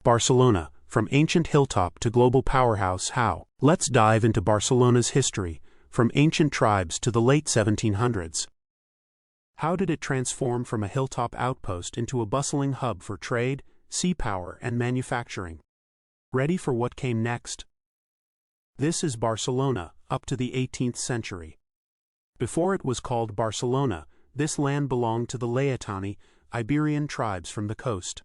Barcelona, from ancient hilltop to global powerhouse. How? Let's dive into Barcelona's history, from ancient tribes to the late 1700s. How did it transform from a hilltop outpost into a bustling hub for trade, sea power, and manufacturing? Ready for what came next? This is Barcelona, up to the 18th century. Before it was called Barcelona, this land belonged to the Layatani, Iberian tribes from the coast.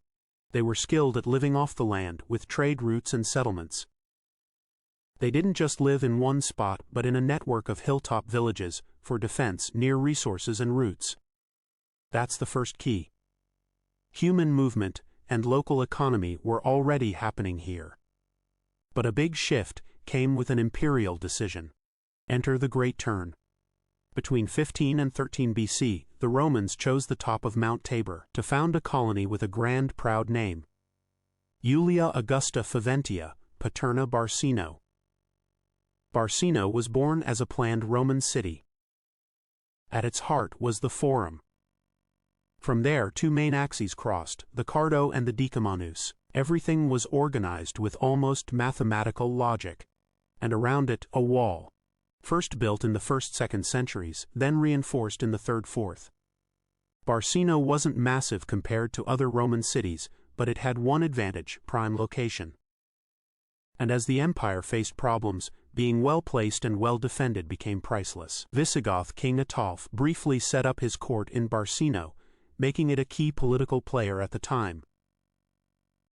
They were skilled at living off the land, with trade routes and settlements. They didn't just live in one spot but in a network of hilltop villages, for defense near resources and routes. That's the first key. Human movement and local economy were already happening here. But a big shift came with an imperial decision. Enter the Great Turn. Between 15 and 13 BC, the Romans chose the top of Mount Tabor to found a colony with a grand, proud name. Julia Augusta Faventia, Paterna Barcino. Barcino was born as a planned Roman city. At its heart was the Forum. From there, two main axes crossed, the Cardo and the Decumanus. Everything was organized with almost mathematical logic. And around it, a wall. First built in the 1st-2nd centuries, then reinforced in the 3rd-4th. Barcino wasn't massive compared to other Roman cities, but it had one advantage: prime location. And as the empire faced problems, being well-placed and well-defended became priceless. Visigoth King Ataulf briefly set up his court in Barcino, making it a key political player at the time.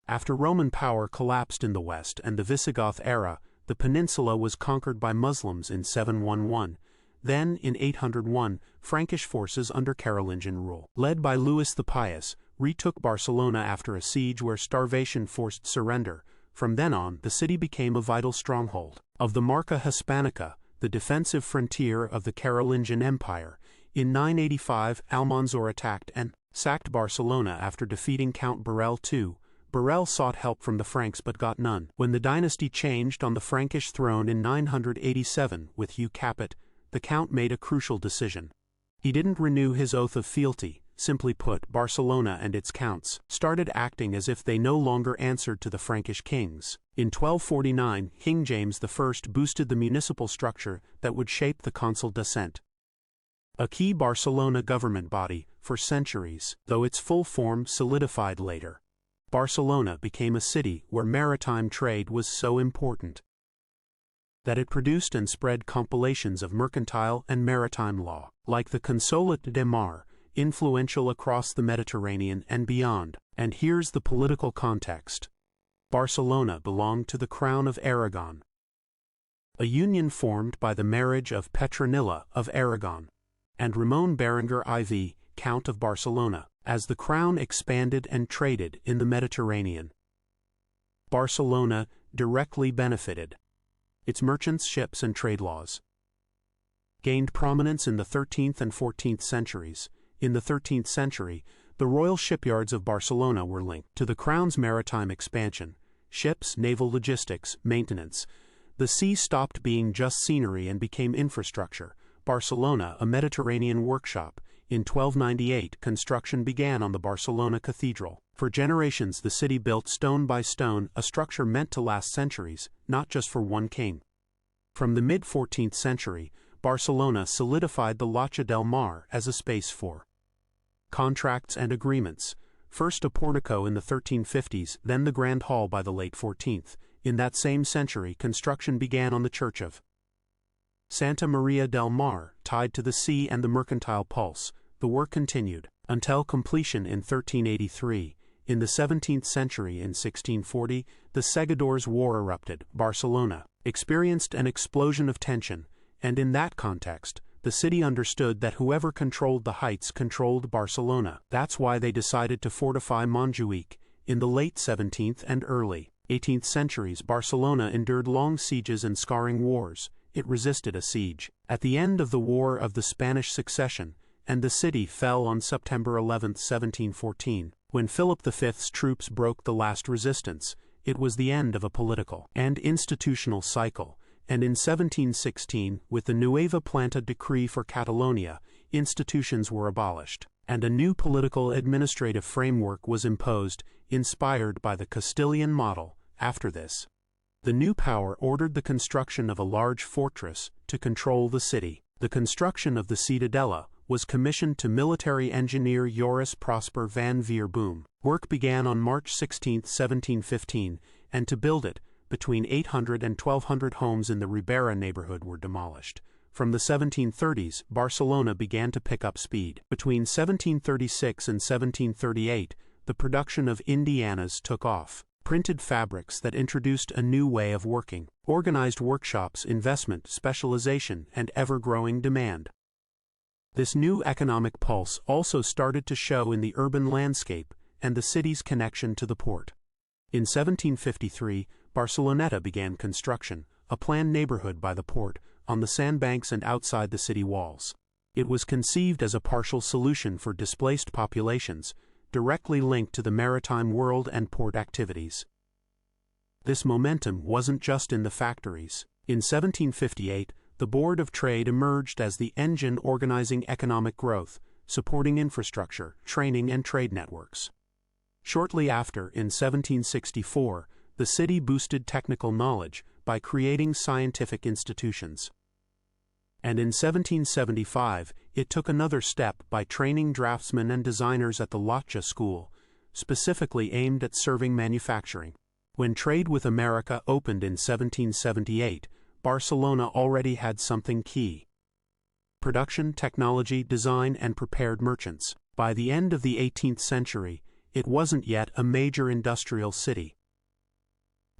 After Roman power collapsed in the west and the Visigoth era, the peninsula was conquered by Muslims in 711. Then, in 801, Frankish forces under Carolingian rule, led by Louis the Pious, retook Barcelona after a siege where starvation forced surrender. From then on, the city became a vital stronghold of the Marca Hispanica, the defensive frontier of the Carolingian Empire. In 985, Almanzor attacked and sacked Barcelona after defeating Count Borel II. Borel sought help from the Franks but got none. When the dynasty changed on the Frankish throne in 987 with Hugh Capet, the count made a crucial decision. He didn't renew his oath of fealty. Simply put, Barcelona and its counts started acting as if they no longer answered to the Frankish kings. In 1249, King James I boosted the municipal structure that would shape the consul descent, a key Barcelona government body for centuries, though its full form solidified later. Barcelona became a city where maritime trade was so important that it produced and spread compilations of mercantile and maritime law, like the Consolat de Mar, influential across the Mediterranean and beyond. And here's the political context. Barcelona belonged to the Crown of Aragon, a union formed by the marriage of Petronilla of Aragon and Ramon Berenguer IV, Count of Barcelona. As the crown expanded and traded in the Mediterranean, Barcelona directly benefited. Its merchants, ships, and trade laws gained prominence in the 13th and 14th centuries. In the 13th century, the royal shipyards of Barcelona were linked to the crown's maritime expansion: ships, naval logistics, maintenance. The sea stopped being just scenery and became infrastructure. Barcelona, a Mediterranean workshop. In 1298, construction began on the Barcelona Cathedral. For generations, the city built stone by stone, a structure meant to last centuries, not just for one king. From the mid-14th century, Barcelona solidified the Lacha del Mar as a space for contracts and agreements. First a portico in the 1350s, then the Grand Hall by the late 14th. In that same century, construction began on the Church of Santa Maria del Mar, tied to the sea and the mercantile pulse. The work continued until completion in 1383. In the 17th century, in 1640, the Segadors' War erupted. Barcelona experienced an explosion of tension, and in that context, the city understood that whoever controlled the heights controlled Barcelona. That's why they decided to fortify Montjuic. In the late 17th and early 18th centuries, Barcelona endured long sieges and scarring wars. It resisted a siege at the end of the War of the Spanish Succession, and the city fell on September 11, 1714. When Philip V's troops broke the last resistance, it was the end of a political and institutional cycle. And in 1716, with the Nueva Planta decree for Catalonia, institutions were abolished, and a new political administrative framework was imposed. inspired by the Castilian model. After this, the new power ordered the construction of a large fortress to control the city. The construction of the Ciudadela was commissioned to military engineer Joris Prosper van Veerboom. Work began on March 16, 1715, and to build it, between 800 and 1,200 homes in the Ribera neighborhood were demolished. From the 1730s, Barcelona began to pick up speed. Between 1736 and 1738, the production of indianas took off. Printed fabrics that introduced a new way of working, organized workshops, investment, specialization, and ever-growing demand. This new economic pulse also started to show in the urban landscape and the city's connection to the port. In 1753, Barceloneta began construction, a planned neighborhood by the port, on the sandbanks and outside the city walls. It was conceived as a partial solution for displaced populations, directly linked to the maritime world and port activities. This momentum wasn't just in the factories. In 1758, the Board of Trade emerged as the engine organizing economic growth, supporting infrastructure, training, and trade networks. Shortly after, in 1764, the city boosted technical knowledge by creating scientific institutions. And in 1775, it took another step by training draftsmen and designers at the Lotja School, specifically aimed at serving manufacturing. When trade with America opened in 1778, Barcelona already had something key: production, technology, design, and prepared merchants. By the end of the 18th century, it wasn't yet a major industrial city,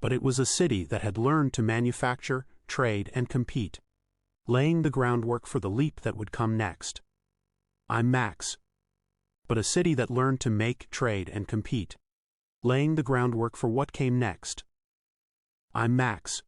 but it was a city that had learned to manufacture, trade, and compete, laying the groundwork for the leap that would come next. I'm Max. But a city that learned to make, trade, and compete, laying the groundwork for what came next. I'm Max.